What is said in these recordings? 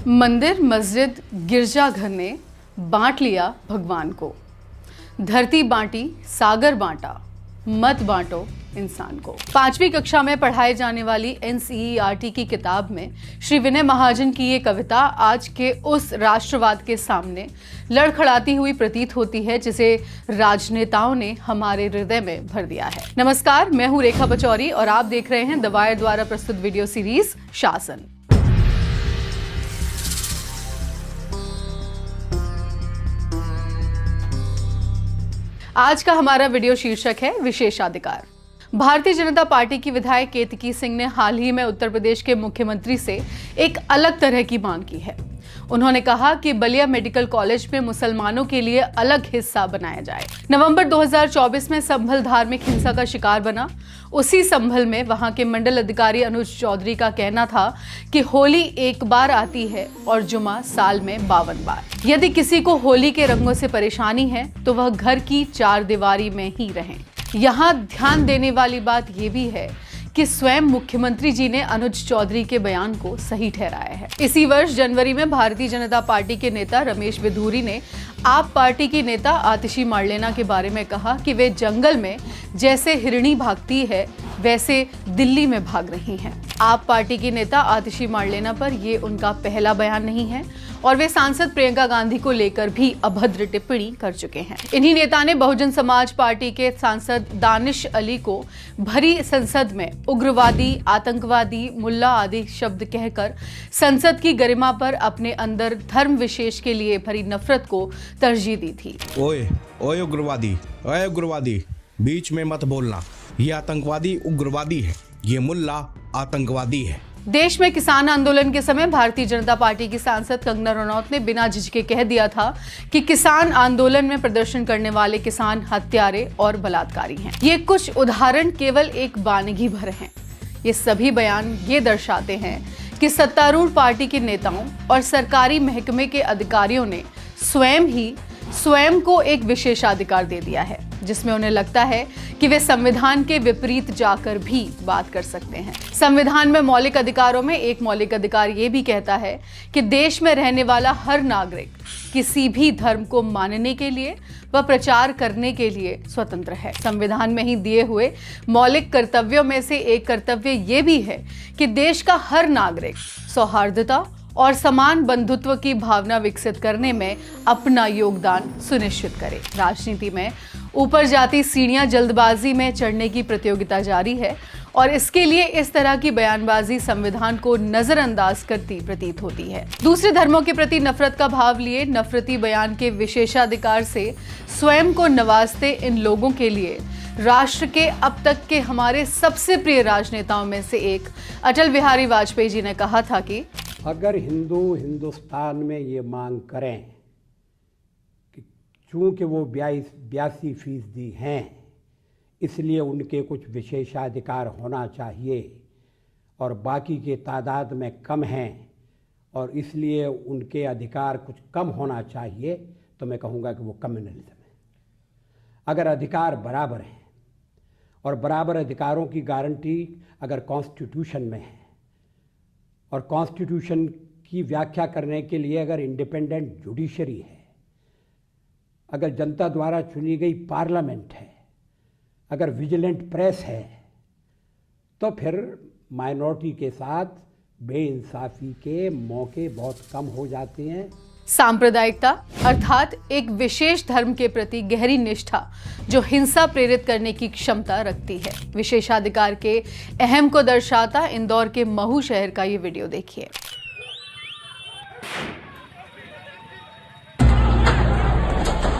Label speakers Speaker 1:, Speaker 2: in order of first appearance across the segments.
Speaker 1: मंदिर, मस्जिद, गिरजाघर ने बांट लिया भगवान को। धरती बांटी, सागर बांटा, मत बांटो इंसान को। 5वीं कक्षा में पढ़ाई जाने वाली NCERT की किताब में श्री विनय महाजन की ये कविता आज के उस राष्ट्रवाद के सामने लड़खड़ाती हुई प्रतीत होती है जिसे राजनेताओं ने हमारे हृदय में भर दिया है। नमस्कार, मैं हूं रेखा पचौरी और आप देख रहे हैं द वायर द्वारा प्रस्तुत वीडियो सीरीज शासन। आज का हमारा वीडियो शीर्षक है विशेषाधिकार। भारतीय जनता पार्टी की विधायक केतकी सिंह ने हाल ही में उत्तर प्रदेश के मुख्यमंत्री से एक अलग तरह की मांग की है। उन्होंने कहा कि बलिया मेडिकल कॉलेज में मुसलमानों के लिए अलग हिस्सा बनाया जाए। नवंबर 2024 में संभल धार्मिक हिंसा का शिकार बना। उसी संभल में वहां के मंडल अधिकारी अनुज चौधरी का कहना था कि होली एक बार आती है और जुमा साल में 52 बार। यदि किसी को होली के रंगों से परेशानी है तो वह घर की चार दीवारी में ही रहें। यहाँ ध्यान देने वाली बात यह भी है कि स्वयं मुख्यमंत्री जी ने अनुज चौधरी के बयान को सही ठहराया है। इसी वर्ष जनवरी में भारतीय जनता पार्टी के नेता रमेश बिधूरी ने आप पार्टी की नेता आतिशी मार्लेना के बारे में कहा कि वे जंगल में जैसे हिरणी भागती है वैसे दिल्ली में भाग रही हैं। आप पार्टी की नेता आतिशी मार्लेना पर ये उनका पहला बयान नहीं है और वे सांसद प्रियंका गांधी को लेकर भी अभद्र टिप्पणी कर चुके हैं। इन्हीं नेता ने बहुजन समाज पार्टी के सांसद दानिश अली को भरी संसद में उग्रवादी, आतंकवादी, मुल्ला आदि शब्द कहकर संसद की गरिमा पर अपने अंदर धर्म विशेष के लिए भरी नफरत को तरजीह दी थी।
Speaker 2: ओए उग्रवादी, बीच में मत बोलना। ये आतंकवादी उग्रवादी है, ये मुल्ला आतंकवादी है।
Speaker 1: देश में किसान आंदोलन के समय भारतीय जनता पार्टी की सांसद कंगना रनौत ने बिना झिझके कह दिया था कि किसान आंदोलन में प्रदर्शन करने वाले किसान हत्यारे और बलात्कारी हैं। ये कुछ उदाहरण केवल एक बानगी भर हैं। ये सभी बयान ये दर्शाते हैं कि सत्तारूढ़ पार्टी के नेताओं और सरकारी महकमे के अधिकारियों ने स्वयं को एक विशेषाधिकार दे दिया है जिसमें उन्हें लगता है कि वे संविधान के विपरीत जाकर भी बात कर सकते हैं। संविधान में मौलिक अधिकारों में एक मौलिक अधिकार ये भी कहता है कि देश में रहने वाला हर नागरिक किसी भी धर्म को मानने के लिए व प्रचार करने के लिए स्वतंत्र है। संविधान में ही दिए हुए मौलिक कर्तव्यों में से एक कर्तव्य ये भी है कि देश का हर नागरिक सौहार्दता और समान बंधुत्व की भावना विकसित करने में अपना योगदान सुनिश्चित करे। राजनीति में ऊपर जाती सीढ़ियां जल्दबाजी में चढ़ने की प्रतियोगिता जारी है और इसके लिए इस तरह की बयानबाजी संविधान को नजरअंदाज करती प्रतीत होती है। दूसरे धर्मों के प्रति नफरत का भाव लिए नफरती बयान के विशेषाधिकार से स्वयं को नवाजते इन लोगों के लिए राष्ट्र के अब तक के हमारे सबसे प्रिय राजनेताओं में से एक अटल बिहारी वाजपेयी जी ने कहा था कि
Speaker 3: अगर हिंदुस्तान में ये मांग करें कि चूंकि वो 82% हैं इसलिए उनके कुछ विशेषाधिकार होना चाहिए और बाकी के तादाद में कम हैं और इसलिए उनके अधिकार कुछ कम होना चाहिए, तो मैं कहूँगा कि वो कम्युनलिज्म है। अगर अधिकार बराबर हैं और बराबर अधिकारों की गारंटी अगर कॉन्स्टिट्यूशन में है और कॉन्स्टिट्यूशन की व्याख्या करने के लिए अगर इंडिपेंडेंट जुडिशरी है, अगर जनता द्वारा चुनी गई पार्लियामेंट है, अगर विजिलेंट प्रेस है, तो फिर माइनॉरिटी के साथ बेइंसाफी के मौके बहुत कम हो जाते हैं।
Speaker 1: सांप्रदायिकता अर्थात एक विशेष धर्म के प्रति गहरी निष्ठा जो हिंसा प्रेरित करने की क्षमता रखती है। विशेषाधिकार के अहम को दर्शाता इंदौर के महू शहर का ये वीडियो देखिए।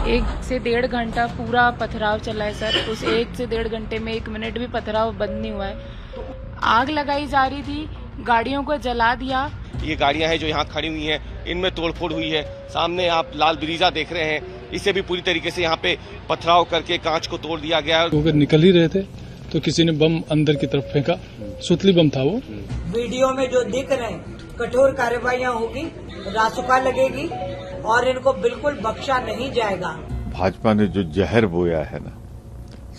Speaker 4: 1 से 1.5 घंटा पूरा पथराव चला है सर। उस 1 से 1.5 घंटे में 1 मिनट भी पथराव बंद नहीं हुआ है। आग लगाई जा रही थी, गाड़ियों को जला दिया।
Speaker 5: ये गाड़ियां हैं जो यहाँ खड़ी हुई हैं, इनमें तोड़फोड़ हुई है। सामने आप लाल ब्रिजा देख रहे हैं, इसे भी पूरी तरीके से यहाँ पे पथराव करके कांच को तोड़ दिया गया।
Speaker 6: अगर निकल ही रहे थे तो किसी ने बम अंदर की तरफ फेंका, सुतली बम था वो।
Speaker 7: वीडियो में जो दिख रहे हैं कठोर कार्रवाइयाँ होगी, रासुका लगेगी और इनको बिल्कुल बख्शा नहीं जाएगा।
Speaker 8: भाजपा ने जो जहर बोया है ना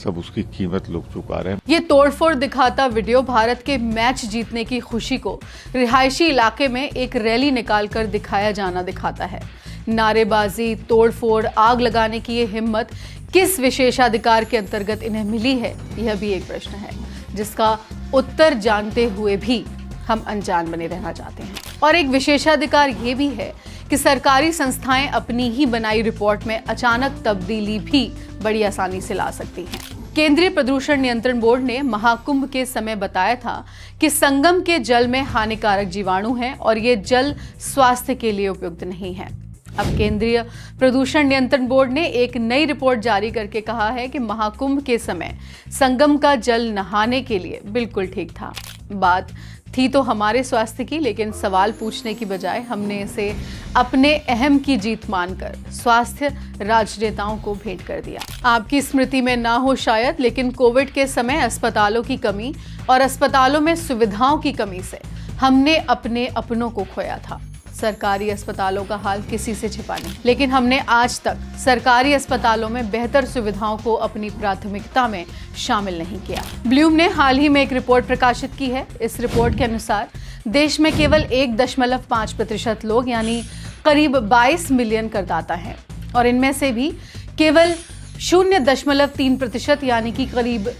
Speaker 8: सब उसकी कीमत लोग चुका रहे हैं।
Speaker 1: ये तोड़फोड़ दिखाता वीडियो भारत के मैच जीतने की खुशी को रिहायशी इलाके में एक रैली निकालकर दिखाया जाना दिखाता है। नारेबाजी, तोड़फोड़, आग लगाने की ये हिम्मत किस विशेषाधिकार के अंतर्गत इन्हें मिली है, यह भी एक प्रश्न है जिसका उत्तर जानते हुए भी हम अनजान बने रहना चाहते हैं। और एक विशेषाधिकार ये भी है कि सरकारी संस्थाएं अपनी ही बनाई रिपोर्ट में अचानक तब्दीली भी बड़ी आसानी से ला सकती हैं। केंद्रीय प्रदूषण नियंत्रण बोर्ड ने महाकुंभ के समय बताया था कि संगम के जल में हानिकारक जीवाणु हैं और ये जल स्वास्थ्य के लिए उपयुक्त नहीं है। अब केंद्रीय प्रदूषण नियंत्रण बोर्ड ने एक नई रिपोर्ट जारी करके कहा है कि महाकुंभ के समय संगम का जल नहाने के लिए बिल्कुल ठीक था। बात थी तो हमारे स्वास्थ्य की, लेकिन सवाल पूछने की बजाय हमने इसे अपने अहम की जीत मानकर स्वास्थ्य राजनेताओं को भेंट कर दिया। आपकी स्मृति में ना हो शायद, लेकिन कोविड के समय अस्पतालों की कमी और अस्पतालों में सुविधाओं की कमी से हमने अपने अपनों को खोया था। सरकारी अस्पतालों का हाल किसी से छिपा नहीं, लेकिन हमने आज तक सरकारी अस्पतालों में बेहतर सुविधाओं को अपनी प्राथमिकता में शामिल नहीं किया। ब्लूम ने हाल ही में एक रिपोर्ट प्रकाशित की है। इस रिपोर्ट के अनुसार देश में केवल 1.5% लोग यानी करीब 22 मिलियन करदाता हैं और इनमें से भी केवल 0.3% यानी कि करीब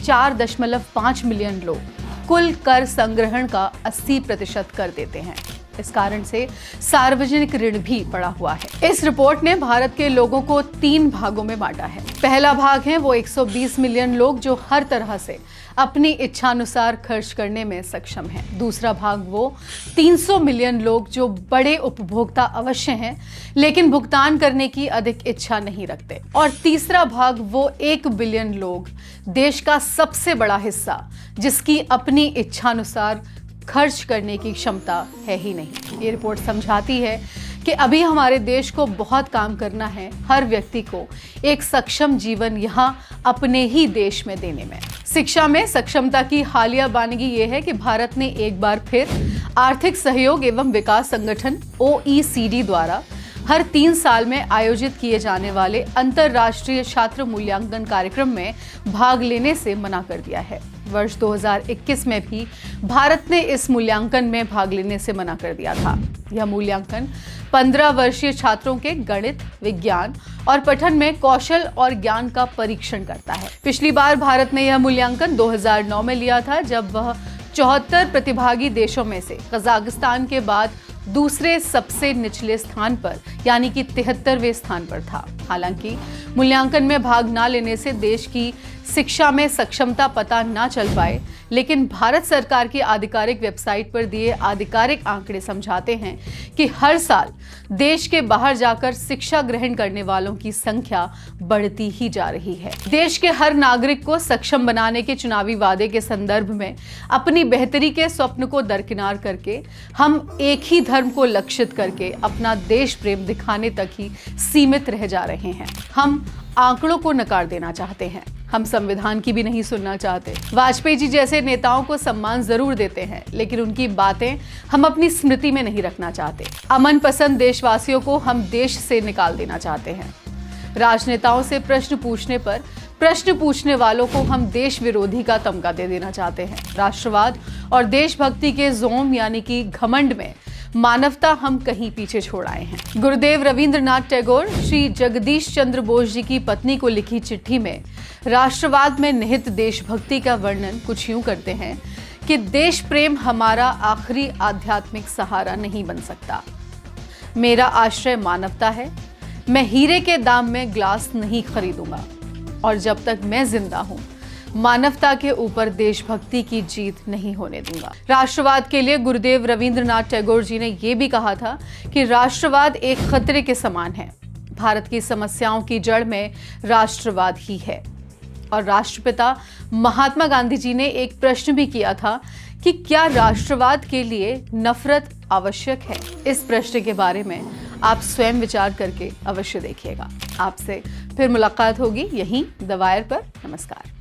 Speaker 1: 4.5 मिलियन लोग कुल कर संग्रहण का 80% कर देते हैं। इस कारण से सार्वजनिक ऋण भी बढ़ा हुआ है। इस रिपोर्ट ने भारत के लोगों को 3 भागों में बांटा है। पहला भाग है वो 120 मिलियन लोग जो हर तरह से अपनी इच्छानुसार खर्च करने में सक्षम हैं। दूसरा भाग वो 300 मिलियन लोग जो बड़े उपभोक्ता अवश्य हैं लेकिन भुगतान करने की अधिक इच्छा नहीं रखते। और तीसरा भाग वो 1 बिलियन लोग, देश का सबसे बड़ा हिस्सा, जिसकी अपनी इच्छानुसार खर्च करने की क्षमता है ही नहीं। ये रिपोर्ट समझाती है कि अभी हमारे देश को बहुत काम करना है हर व्यक्ति को एक सक्षम जीवन यहाँ अपने ही देश में देने में। शिक्षा में सक्षमता की हालिया बानगी ये है कि भारत ने एक बार फिर आर्थिक सहयोग एवं विकास संगठन OECD द्वारा हर 3 साल में आयोजित किए जाने वाले अंतर्राष्ट्रीय छात्र मूल्यांकन कार्यक्रम में भाग लेने से मना कर दिया है। वर्ष 2021 में भी भारत ने इस मूल्यांकन में भाग लेने से मना कर दिया था। यह मूल्यांकन 15 वर्षीय छात्रों के गणित, विज्ञान और पठन में कौशल और ज्ञान का परीक्षण करता है। पिछली बार भारत ने यह मूल्यांकन 2009 में लिया था, जब वह 74 प्रतिभागी देशों में से कजाकिस्तान के बाद दूसरे सबसे निचले स्थान पर यानी कि 73वें स्थान पर था। हालांकि मूल्यांकन में भाग न लेने से देश की शिक्षा में सक्षमता पता न चल पाए, लेकिन भारत सरकार की आधिकारिक वेबसाइट पर दिए आधिकारिक आंकड़े समझाते हैं कि हर साल देश के बाहर जाकर शिक्षा ग्रहण करने वालों की संख्या बढ़ती ही जा रही है। देश के हर नागरिक को सक्षम बनाने के चुनावी वादे के संदर्भ में अपनी बेहतरी के स्वप्न को दरकिनार करके हम एक ही धर्म को लक्षित करके अपना देश प्रेम दिखाने तक ही सीमित रह जा रहे हैं। हम आंकड़ों को नकार देना चाहते हैं, हम संविधान की भी नहीं सुनना चाहते। वाजपेयी जी जैसे नेताओं को सम्मान जरूर देते हैं, लेकिन उनकी बातें हम अपनी स्मृति में नहीं रखना चाहते। अमन पसंद देशवासियों को हम देश से निकाल देना चाहते हैं। राजनेताओं से प्रश्न पूछने पर प्रश्न पूछने वालों को हम देश विरोधी का तमगा दे देना चाहते हैं। राष्ट्रवाद और देशभक्ति के जोम यानी कि घमंड में मानवता हम कहीं पीछे छोड़ आए हैं। गुरुदेव रविंद्रनाथ टैगोर श्री जगदीश चंद्र बोस जी की पत्नी को लिखी चिट्ठी में राष्ट्रवाद में निहित देशभक्ति का वर्णन कुछ यूं करते हैं कि देश प्रेम हमारा आखिरी आध्यात्मिक सहारा नहीं बन सकता। मेरा आश्रय मानवता है। मैं हीरे के दाम में ग्लास नहीं खरीदूंगा और जब तक मैं जिंदा हूं मानवता के ऊपर देशभक्ति की जीत नहीं होने दूंगा। राष्ट्रवाद के लिए गुरुदेव रविंद्रनाथ टैगोर जी ने यह भी कहा था कि राष्ट्रवाद एक खतरे के समान है। भारत की समस्याओं की जड़ में राष्ट्रवाद ही है। और राष्ट्रपिता महात्मा गांधी जी ने एक प्रश्न भी किया था कि क्या राष्ट्रवाद के लिए नफरत आवश्यक है। इस प्रश्न के बारे में आप स्वयं विचार करके अवश्य देखिएगा। आपसे फिर मुलाकात होगी यहीं द वायर पर। नमस्कार।